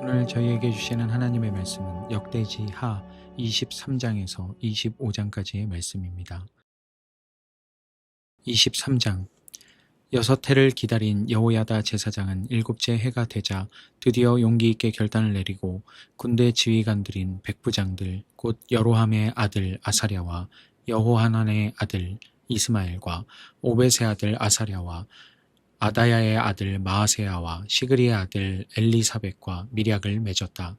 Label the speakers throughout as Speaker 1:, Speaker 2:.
Speaker 1: 오늘 저희에게 주시는 하나님의 말씀은 역대지하 23장에서 25장까지의 말씀입니다. 23장. 6해를 기다린 여호야다 제사장은 7째 해가 되자 드디어 용기 있게 결단을 내리고 군대 지휘관들인 백부장들 곧 여로함의 아들 아사랴와 여호하난의 아들 이스마엘과 오벳의 아들 아사랴와 아다야의 아들 마아세야와 시그리의 아들 엘리사벳과 미략을 맺었다.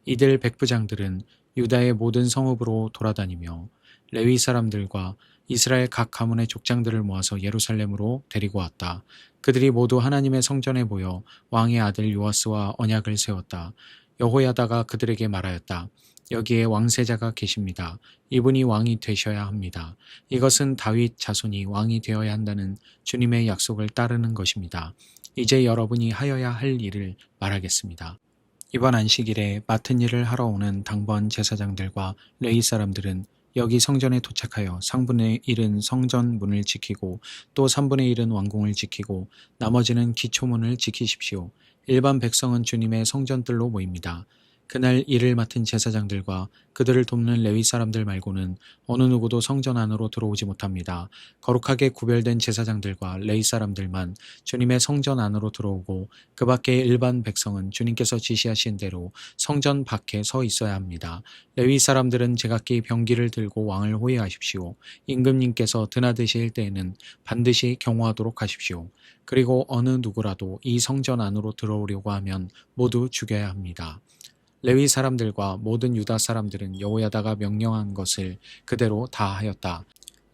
Speaker 1: 이들 백부장들은 유다의 모든 성읍으로 돌아다니며 레위 사람들과 이스라엘 각 가문의 족장들을 모아서 예루살렘으로 데리고 왔다. 그들이 모두 하나님의 성전에 모여 왕의 아들 요아스와 언약을 세웠다. 여호야다가 그들에게 말하였다. 여기에 왕세자가 계십니다. 이분이 왕이 되셔야 합니다. 이것은 다윗 자손이 왕이 되어야 한다는 주님의 약속을 따르는 것입니다. 이제 여러분이 하여야 할 일을 말하겠습니다. 이번 안식일에 맡은 일을 하러 오는 당번 제사장들과 레위 사람들은 여기 성전에 도착하여 3분의 1은 성전 문을 지키고 또 3분의 1은 왕궁을 지키고 나머지는 기초문을 지키십시오. 일반 백성은 주님의 성전들로 모입니다. 그날 일을 맡은 제사장들과 그들을 돕는 레위 사람들 말고는 어느 누구도 성전 안으로 들어오지 못합니다. 거룩하게 구별된 제사장들과 레위 사람들만 주님의 성전 안으로 들어오고 그 밖의 일반 백성은 주님께서 지시하신 대로 성전 밖에 서 있어야 합니다. 레위 사람들은 제각기 병기를 들고 왕을 호위하십시오. 임금님께서 드나드실 때에는 반드시 경호하도록 하십시오. 그리고 어느 누구라도 이 성전 안으로 들어오려고 하면 모두 죽여야 합니다. 레위 사람들과 모든 유다 사람들은 여호야다가 명령한 것을 그대로 다 하였다.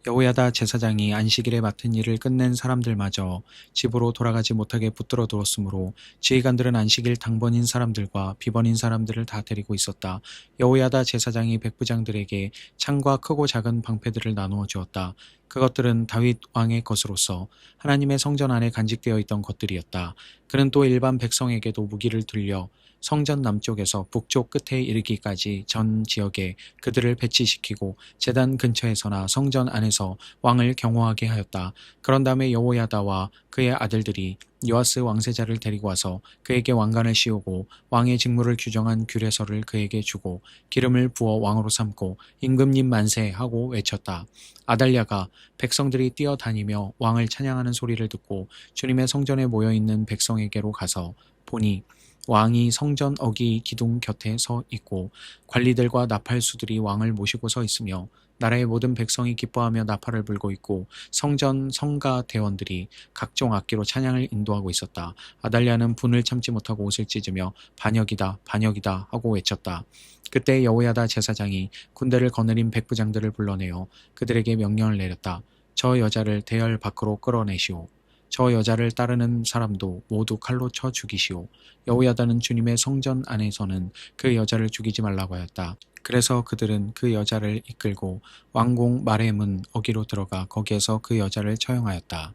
Speaker 1: 여호야다 제사장이 안식일에 맡은 일을 끝낸 사람들마저 집으로 돌아가지 못하게 붙들어 두었으므로 지휘관들은 안식일 당번인 사람들과 비번인 사람들을 다 데리고 있었다. 여호야다 제사장이 백부장들에게 창과 크고 작은 방패들을 나누어 주었다. 그것들은 다윗 왕의 것으로서 하나님의 성전 안에 간직되어 있던 것들이었다. 그는 또 일반 백성에게도 무기를 들려 성전 남쪽에서 북쪽 끝에 이르기까지 전 지역에 그들을 배치시키고 제단 근처에서나 성전 안에서 왕을 경호하게 하였다. 그런 다음에 여호야다와 그의 아들들이 요아스 왕세자를 데리고 와서 그에게 왕관을 씌우고 왕의 직무를 규정한 규례서를 그에게 주고 기름을 부어 왕으로 삼고 임금님 만세 하고 외쳤다. 아달랴가 백성들이 뛰어다니며 왕을 찬양하는 소리를 듣고 주님의 성전에 모여있는 백성에게로 가서 보니 왕이 성전 어기 기둥 곁에 서 있고 관리들과 나팔수들이 왕을 모시고 서 있으며 나라의 모든 백성이 기뻐하며 나팔을 불고 있고 성전 성가 대원들이 각종 악기로 찬양을 인도하고 있었다. 아달랴는 분을 참지 못하고 옷을 찢으며 반역이다 반역이다 하고 외쳤다. 그때 여호야다 제사장이 군대를 거느린 백부장들을 불러내어 그들에게 명령을 내렸다. 저 여자를 대열 밖으로 끌어내시오. 저 여자를 따르는 사람도 모두 칼로 쳐 죽이시오. 여호야다는 주님의 성전 안에서는 그 여자를 죽이지 말라고 하였다. 그래서 그들은 그 여자를 이끌고 왕궁 말의 문 어기로 들어가 거기에서 그 여자를 처형하였다.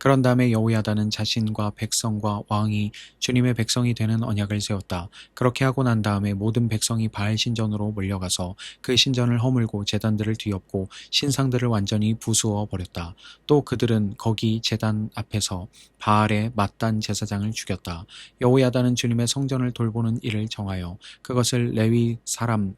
Speaker 1: 그런 다음에 여호야다는 자신과 백성과 왕이 주님의 백성이 되는 언약을 세웠다. 그렇게 하고 난 다음에 모든 백성이 바알 신전으로 몰려가서 그 신전을 허물고 제단들을 뒤엎고 신상들을 완전히 부수어 버렸다. 또 그들은 거기 제단 앞에서 바알의 맏단 제사장을 죽였다. 여호야다는 주님의 성전을 돌보는 일을 정하여 그것을 레위 사람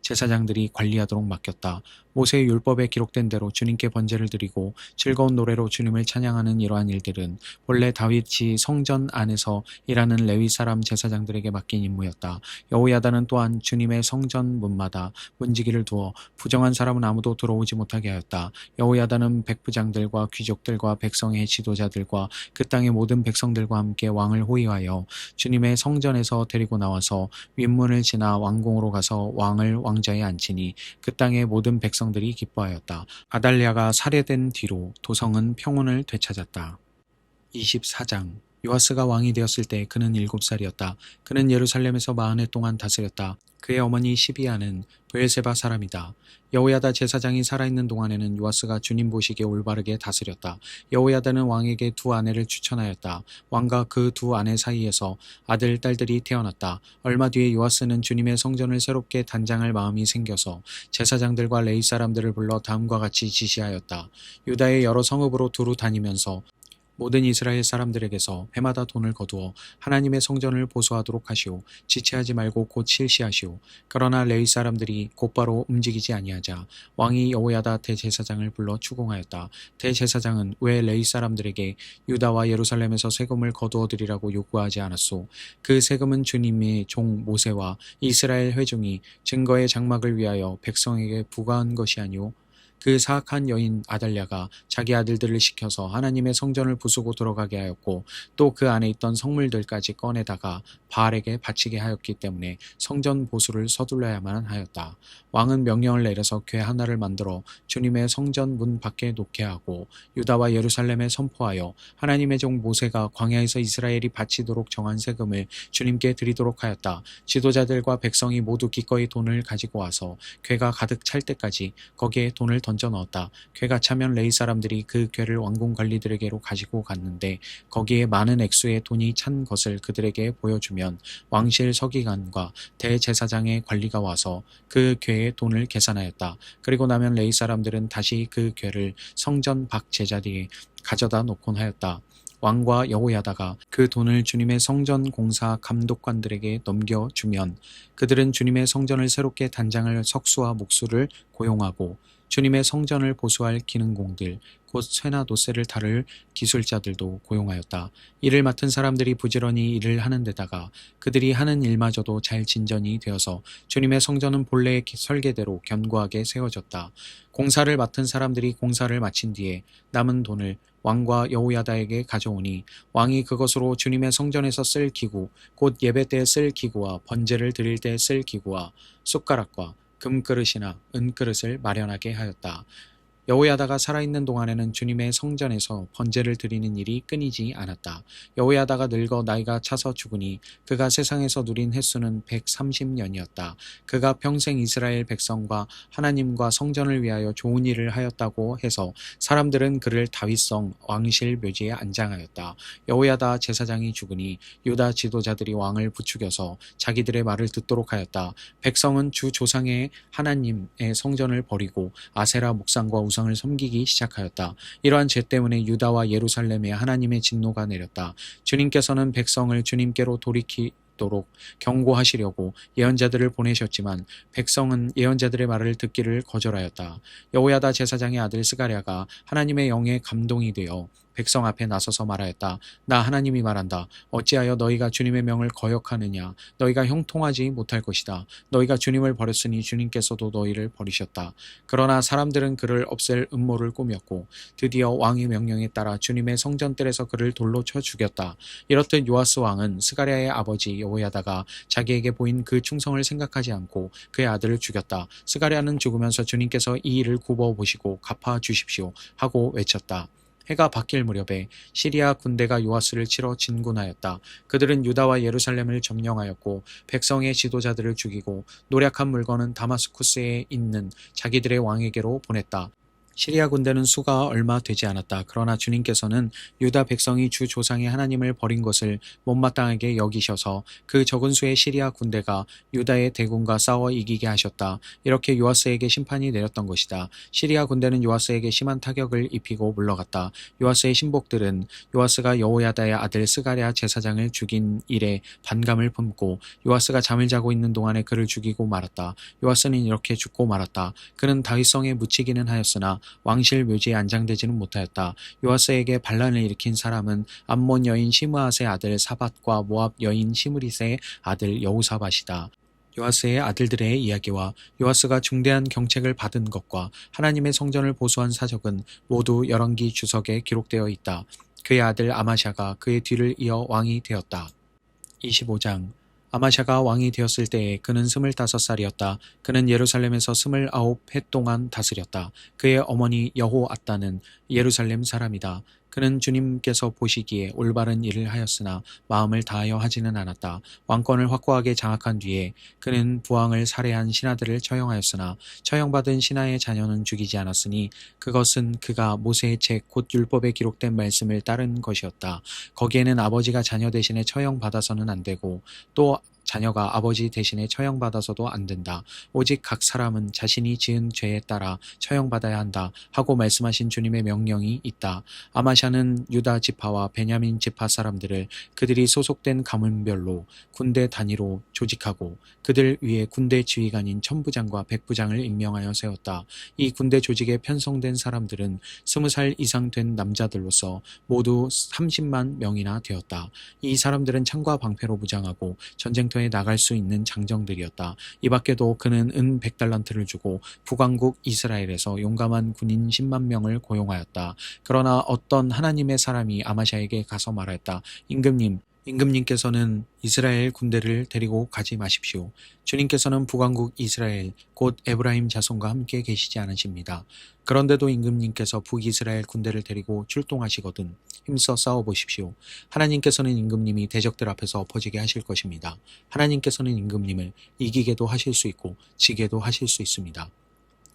Speaker 1: 제사장들이 관리하도록 맡겼다. 모세의 율법에 기록된 대로 주님께 번제를 드리고 즐거운 노래로 주님을 찬양하는 이러한 일들은 본래 다윗이 성전 안에서 일하는 레위 사람 제사장들에게 맡긴 임무였다. 여호야다는 또한 주님의 성전 문마다 문지기를 두어 부정한 사람은 아무도 들어오지 못하게 하였다. 여호야다는 백부장들과 귀족들과 백성의 지도자들과 그 땅의 모든 백성들과 함께 왕을 호위하여 주님의 성전에서 데리고 나와서 윗문을 지나 왕궁으로 가서 왕을 왕좌에 앉히니 그 땅의 모든 백성들이 기뻐하였다. 아달랴가 살해된 뒤로 도성은 평온을 되찾았다. 24장. 요아스가 왕이 되었을 때 그는 7살이었다. 그는 예루살렘에서 40해 동안 다스렸다. 그의 어머니 시비아는 브엘세바 사람이다. 여호야다 제사장이 살아있는 동안에는 요아스가 주님 보시기에 올바르게 다스렸다. 여호야다는 왕에게 두 아내를 추천하였다. 왕과 그 두 아내 사이에서 아들, 딸들이 태어났다. 얼마 뒤에 요아스는 주님의 성전을 새롭게 단장할 마음이 생겨서 제사장들과 레위 사람들을 불러 다음과 같이 지시하였다. 유다의 여러 성읍으로 두루 다니면서 모든 이스라엘 사람들에게서 해마다 돈을 거두어 하나님의 성전을 보수하도록 하시오. 지체하지 말고 곧 실시하시오. 그러나 레위 사람들이 곧바로 움직이지 아니하자 왕이 여호야다 대제사장을 불러 추궁하였다. 대제사장은 왜 레위 사람들에게 유다와 예루살렘에서 세금을 거두어 드리라고 요구하지 않았소? 그 세금은 주님의 종 모세와 이스라엘 회중이 증거의 장막을 위하여 백성에게 부과한 것이 아니오. 그 사악한 여인 아달랴가 자기 아들들을 시켜서 하나님의 성전을 부수고 들어가게 하였고 또 그 안에 있던 성물들까지 꺼내다가 바알에게 바치게 하였기 때문에 성전 보수를 서둘러야만 하였다. 왕은 명령을 내려서 궤 하나를 만들어 주님의 성전 문 밖에 놓게 하고 유다와 예루살렘에 선포하여 하나님의 종 모세가 광야에서 이스라엘이 바치도록 정한 세금을 주님께 드리도록 하였다. 지도자들과 백성이 모두 기꺼이 돈을 가지고 와서 궤가 가득 찰 때까지 거기에 돈을 던져 넣었다. 궤가 차면 레위 사람들이 그 궤를 왕궁 관리들에게로 가지고 갔는데 거기에 많은 액수의 돈이 찬 것을 그들에게 보여주면 왕실 서기관과 대제사장의 관리가 와서 그 궤의 돈을 계산하였다. 그리고 나면 레위 사람들은 다시 그 궤를 성전 밖 제자리에 가져다 놓곤 하였다. 왕과 여호야다가 그 돈을 주님의 성전 공사 감독관들에게 넘겨주면 그들은 주님의 성전을 새롭게 단장할 석수와 목수를 고용하고 주님의 성전을 보수할 기능공들 곧 쇠나 노쇠를 다룰 기술자들도 고용하였다. 일을 맡은 사람들이 부지런히 일을 하는 데다가 그들이 하는 일마저도 잘 진전이 되어서 주님의 성전은 본래의 설계대로 견고하게 세워졌다. 공사를 맡은 사람들이 공사를 마친 뒤에 남은 돈을 왕과 여호야다에게 가져오니 왕이 그것으로 주님의 성전에서 쓸 기구 곧 예배 때 쓸 기구와 번제를 드릴 때 쓸 기구와 숟가락과 금그릇이나 은그릇을 마련하게 하였다. 여호야다가 살아있는 동안에는 주님의 성전에서 번제를 드리는 일이 끊이지 않았다. 여호야다가 늙어 나이가 차서 죽으니 그가 세상에서 누린 횟수는 130년이었다. 그가 평생 이스라엘 백성과 하나님과 성전을 위하여 좋은 일을 하였다고 해서 사람들은 그를 다윗성 왕실 묘지에 안장하였다. 여호야다 제사장이 죽으니 유다 지도자들이 왕을 부추겨서 자기들의 말을 듣도록 하였다. 백성은 주 조상의 하나님의 성전을 버리고 아세라 목상과 우상을 섬기기 시작하였다. 이러한 죄 때문에 유다와 예루살렘에 하나님의 진노가 내렸다. 주님께서는 백성을 주님께로 돌이키도록 경고하시려고 예언자들을 보내셨지만 백성은 예언자들의 말을 듣기를 거절하였다. 여호야다 제사장의 아들 스가랴가 하나님의 영에 감동이 되어 백성 앞에 나서서 말하였다. 나 하나님이 말한다. 어찌하여 너희가 주님의 명을 거역하느냐. 너희가 형통하지 못할 것이다. 너희가 주님을 버렸으니 주님께서도 너희를 버리셨다. 그러나 사람들은 그를 없앨 음모를 꾸몄고 드디어 왕의 명령에 따라 주님의 성전뜰에서 그를 돌로 쳐 죽였다. 이렇듯 요아스 왕은 스가랴의 아버지 여호야다가 자기에게 보인 그 충성을 생각하지 않고 그의 아들을 죽였다. 스가랴는 죽으면서 주님께서 이 일을 굽어보시고 갚아 주십시오 하고 외쳤다. 해가 바뀔 무렵에 시리아 군대가 요아스를 치러 진군하였다. 그들은 유다와 예루살렘을 점령하였고 백성의 지도자들을 죽이고 노략한 물건은 다마스쿠스에 있는 자기들의 왕에게로 보냈다. 시리아 군대는 수가 얼마 되지 않았다. 그러나 주님께서는 유다 백성이 주 조상의 하나님을 버린 것을 못마땅하게 여기셔서 그 적은 수의 시리아 군대가 유다의 대군과 싸워 이기게 하셨다. 이렇게 요아스에게 심판이 내렸던 것이다. 시리아 군대는 요아스에게 심한 타격을 입히고 물러갔다. 요아스의 신복들은 요아스가 여호야다의 아들 스가랴 제사장을 죽인 일에 반감을 품고 요아스가 잠을 자고 있는 동안에 그를 죽이고 말았다. 요아스는 이렇게 죽고 말았다. 그는 다윗성에 묻히기는 하였으나 왕실 묘지에 안장되지는 못하였다. 요아스에게 반란을 일으킨 사람은 암몬 여인 시므앗의 아들 사밧과 모압 여인 시므릿의 아들 여호사밧이다. 요아스의 아들들의 이야기와 요아스가 중대한 경책을 받은 것과 하나님의 성전을 보수한 사적은 모두 열왕기 주석에 기록되어 있다. 그의 아들 아마샤가 그의 뒤를 이어 왕이 되었다. 25장 아마샤가 왕이 되었을 때에 그는 25살이었다. 그는 예루살렘에서 29해 동안 다스렸다. 그의 어머니 여호아따는 예루살렘 사람이다. 그는 주님께서 보시기에 올바른 일을 하였으나 마음을 다하여 하지는 않았다. 왕권을 확고하게 장악한 뒤에 그는 부왕을 살해한 신하들을 처형하였으나 처형받은 신하의 자녀는 죽이지 않았으니 그것은 그가 모세의 책 곧 율법에 기록된 말씀을 따른 것이었다. 거기에는 아버지가 자녀 대신에 처형받아서는 안 되고 또 자녀가 아버지 대신에 처형받아서도 안 된다. 오직 각 사람은 자신이 지은 죄에 따라 처형받아야 한다 하고 말씀하신 주님의 명령이 있다. 아마샤는 유다 지파와 베냐민 지파 사람들을 그들이 소속된 가문별로 군대 단위로 조직하고 그들 위에 군대 지휘관인 천부장과 백부장을 임명하여 세웠다. 이 군대 조직에 편성된 사람들은 20살 이상 된 남자들로서 모두 30만 명이나 되었다. 이 사람들은 창과 방패로 무장하고 전쟁터에 나갈 수 있는 장정들이었다. 이 밖에도 그는 은 100달란트를 주고 북왕국 이스라엘에서 용감한 군인 10만 명을 고용하였다. 그러나 어떤 하나님의 사람이 아마샤에게 가서 말하였다. 임금님께서는 이스라엘 군대를 데리고 가지 마십시오. 주님께서는 북왕국 이스라엘 곧 에브라임 자손과 함께 계시지 않으십니다. 그런데도 임금님께서 북이스라엘 군대를 데리고 출동하시거든 힘써 싸워보십시오. 하나님께서는 임금님이 대적들 앞에서 엎어지게 하실 것입니다. 하나님께서는 임금님을 이기게도 하실 수 있고 지게도 하실 수 있습니다.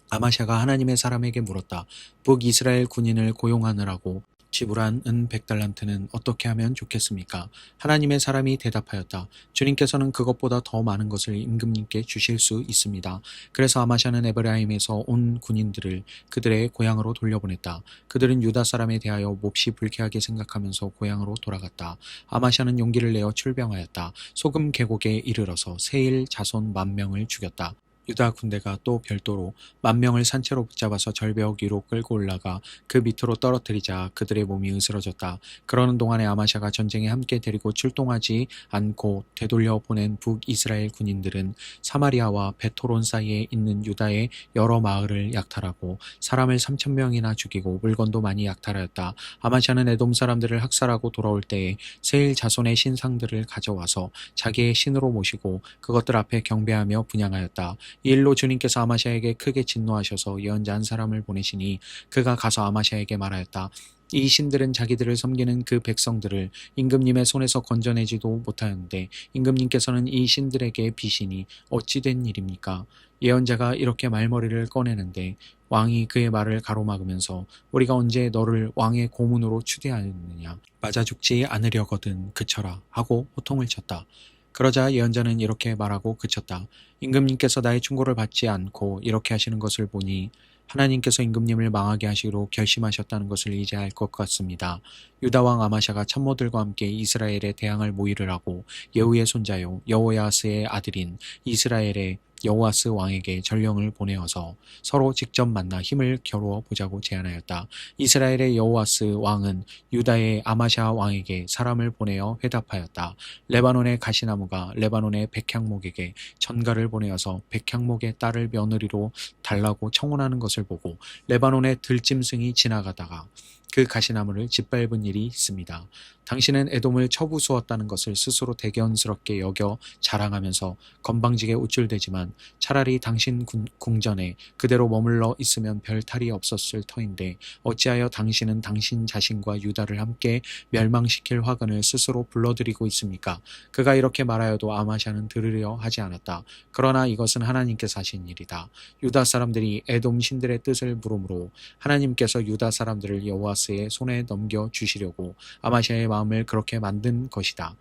Speaker 1: 아마샤가 하나님의 사람에게 물었다. 북이스라엘 군인을 고용하느라고 지불한 은 100달란트는 어떻게 하면 좋겠습니까? 하나님의 사람이 대답하였다. 주님께서는 그것보다 더 많은 것을 임금님께 주실 수 있습니다. 그래서 아마샤는 에브라임에서 온 군인들을 그들의 고향으로 돌려보냈다. 그들은 유다 사람에 대하여 몹시 불쾌하게 생각하면서 고향으로 돌아갔다. 아마샤는 용기를 내어 출병하였다. 소금 계곡에 이르러서 세일 자손 10,000명을 죽였다. 유다 군대가 또 별도로 10,000명을 산채로 붙잡아서 절벽 위로 끌고 올라가 그 밑으로 떨어뜨리자 그들의 몸이 으스러졌다. 그러는 동안에 아마샤가 전쟁에 함께 데리고 출동하지 않고 되돌려 보낸 북이스라엘 군인들은 사마리아와 베토론 사이에 있는 유다의 여러 마을을 약탈하고 사람을 3,000명이나 죽이고 물건도 많이 약탈하였다. 아마샤는 에돔 사람들을 학살하고 돌아올 때에 세일 자손의 신상들을 가져와서 자기의 신으로 모시고 그것들 앞에 경배하며 분향하였다. 이 일로 주님께서 아마샤에게 크게 진노하셔서 예언자 한 사람을 보내시니 그가 가서 아마샤에게 말하였다. 이 신들은 자기들을 섬기는 그 백성들을 임금님의 손에서 건져내지도 못하였는데 임금님께서는 이 신들에게 비신이 어찌 된 일입니까? 예언자가 이렇게 말머리를 꺼내는데 왕이 그의 말을 가로막으면서 우리가 언제 너를 왕의 고문으로 추대하였느냐? 맞아 죽지 않으려거든 그쳐라 하고 호통을 쳤다. 그러자 예언자는 이렇게 말하고 그쳤다. 임금님께서 나의 충고를 받지 않고 이렇게 하시는 것을 보니 하나님께서 임금님을 망하게 하시기로 결심하셨다는 것을 이제 알 것 같습니다. 유다왕 아마샤가 참모들과 함께 이스라엘에 대항할 모의를 하고 예후의 손자요 여호야스의 아들인 이스라엘의 여호아스 왕에게 전령을 보내어서 서로 직접 만나 힘을 겨루어 보자고 제안하였다. 이스라엘의 여호아스 왕은 유다의 아마샤 왕에게 사람을 보내어 회답하였다. 레바논의 가시나무가 레바논의 백향목에게 전가를 보내어서 백향목의 딸을 며느리로 달라고 청혼하는 것을 보고 레바논의 들짐승이 지나가다가 그 가시나무를 짓밟은 일이 있습니다. 당신은 에돔을 처부수었다는 것을 스스로 대견스럽게 여겨 자랑하면서 건방지게 우쭐대지만 차라리 당신 궁전에 그대로 머물러 있으면 별 탈이 없었을 터인데 어찌하여 당신은 당신 자신과 유다를 함께 멸망시킬 화근을 스스로 불러들이고 있습니까? 그가 이렇게 말하여도 아마샤는 들으려 하지 않았다. 그러나 이것은 하나님께서 하신 일이다. 유다 사람들이 에돔 신들의 뜻을 물으므로 하나님께서 유다 사람들을 여호와스의 손에 넘겨주시려고 아마샤의 마음을 그렇게 만든 것이다.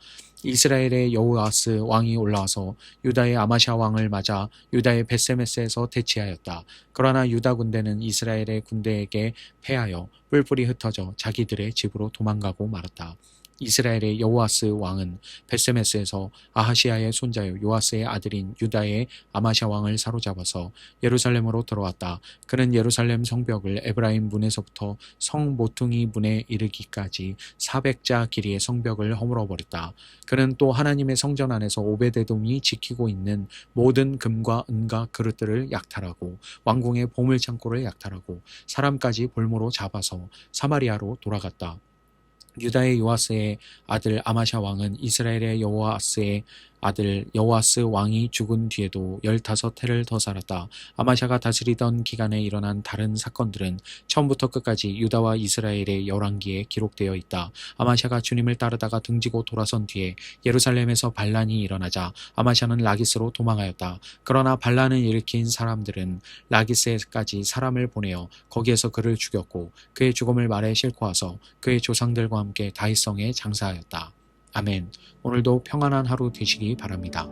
Speaker 1: 이스라엘의 여호아스 왕이 올라와서 유다의 아마샤 왕을 맞아 유다의 벳세메스에서 대치하였다. 그러나 유다 군대는 이스라엘의 군대에게 패하여 뿔뿔이 흩어져 자기들의 집으로 도망가고 말았다. 이스라엘의 여호아스 왕은 벳세메스에서 아하시아의 손자요 요아스의 아들인 유다의 아마샤 왕을 사로잡아서 예루살렘으로 들어왔다. 그는 예루살렘 성벽을 에브라임 문에서부터 성 모퉁이 문에 이르기까지 400자 길이의 성벽을 허물어버렸다. 그는 또 하나님의 성전 안에서 오베데돔이 지키고 있는 모든 금과 은과 그릇들을 약탈하고 왕궁의 보물창고를 약탈하고 사람까지 볼모로 잡아서 사마리아로 돌아갔다. 유다의 요아스의 아들 아마샤 왕은 이스라엘의 여호아스의 아들 여호아스 왕이 죽은 뒤에도 15해를 더 살았다. 아마샤가 다스리던 기간에 일어난 다른 사건들은 처음부터 끝까지 유다와 이스라엘의 열왕기에 기록되어 있다. 아마샤가 주님을 따르다가 등지고 돌아선 뒤에 예루살렘에서 반란이 일어나자 아마샤는 라기스로 도망하였다. 그러나 반란을 일으킨 사람들은 라기스에까지 사람을 보내어 거기에서 그를 죽였고 그의 죽음을 말에 싣고 와서 그의 조상들과 함께 다윗성에 장사하였다. 아멘. 오늘도 평안한 하루 되시기 바랍니다.